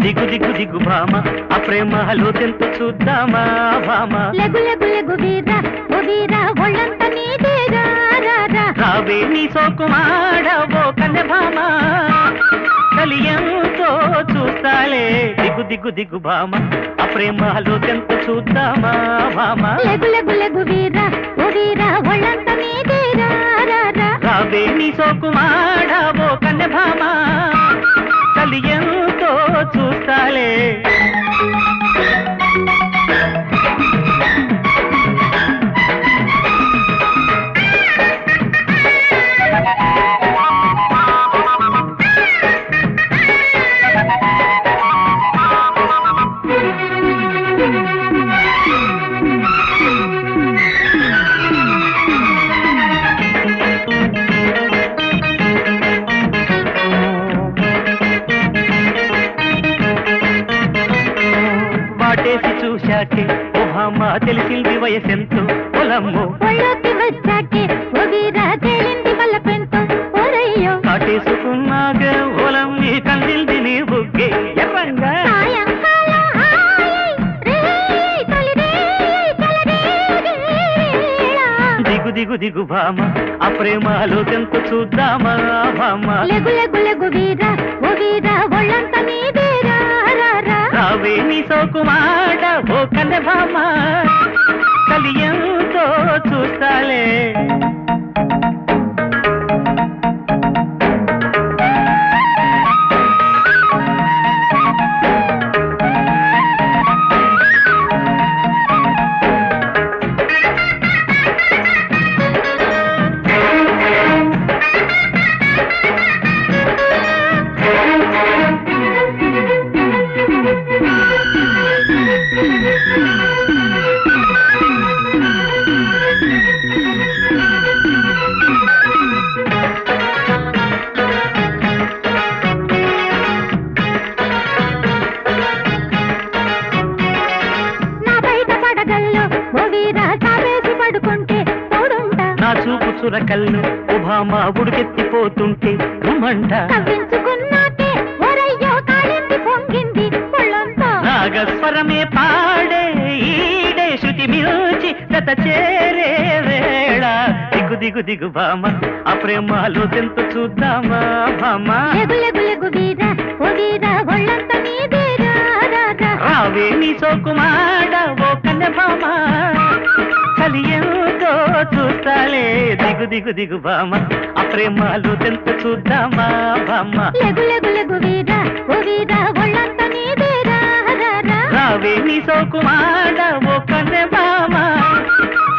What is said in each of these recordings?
దిగు దిగు దిగు భామ ఆ ప్రేమలో తెంతు చూద్దామా భామ లెగు లెగు లెగు వీరా ఓ వీరా ఒళ్ళంత నీదేగా రారా రావే నీ సోకుమాడవో కన్నె భామ కలియంతో చూస్తాలే దిగు దిగు దిగు భామ ఆ ప్రేమలో తెంతు చూద్దామా భామ లెగు లెగు లెగు వీరా ఓ వీరా ఒళ్ళంత నీదేగా రారా రావే నీ సోకుమాడవో కన్నె భామ కలియంతో చూస్తాలే వాటేసి చూశాకే ఓ భామ తెలిసింది వయసెంతో పొలమ్మో ఒళ్ళోకి వచ్చాకే ఓ వీరా తేలింది వల్ల పెంతో ఓరయ్యో కాటేసుకున్నాకే ఓలం నీ కందిల్ది నీ బుగ్గే ఎర్రంగా సాయంకాలం హాయ్ రేయ్ తొలి రేయ్ చలరేగే దిగు దిగు దిగు భామ ఆ ప్రేమలో తెంతు చూద్దామా భామ లెగు లెగు లెగు వీరా ఓ వీరా ఒళ్ళంత నీదేగా రారా రావే నీ సోకుమాడ ఓ కన్నె భామ కలియంతో చూస్తాలే నా చూపు చురకల్లు ఓ భామ ఉడికెత్తిపోతుంటే ఉమ్మంట నాగస్వరమే పాడే ఈడే శృతి మిల్చి జత చేరే వేళ దిగు దిగు దిగు భామ ఆ ప్రేమలో తెంతు చూద్దామా భామ రావే నీ సోకుమాడ ఓ కన్నె భామ కలియంతో చూస్తాలే దిగు దిగు దిగు భామ ఆ ప్రేమలో తెంతు చూద్దామా భామ రావే నీ సోకుమాడ ఓ కన్నె భామ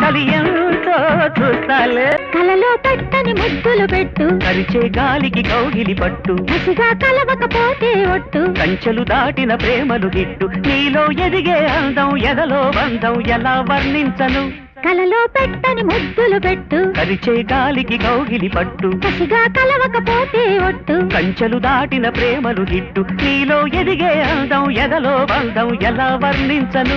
కలియంతో చూస్తాలే కలలో పట్టని ముద్దులు పెట్టు కరిచే గాలికి కౌగిలి పట్టు కసిగా కలవకపోతే ఒట్టు కంచెలు దాటిన ప్రేమలు గిట్టు నీలో ఎదిగే అందం ఎదలో బంధం ఎలా వర్ణించను కలలో పెట్టని ముద్దులు పెట్టు కరిచే గాలికి కౌగిలి పట్టు కసిగా కలవకపోతే ఒట్టు కంచెలు దాటిన ప్రేమలు గిట్టు నీలో ఎదిగే అందం ఎదలో బంధం ఎలా వర్ణించను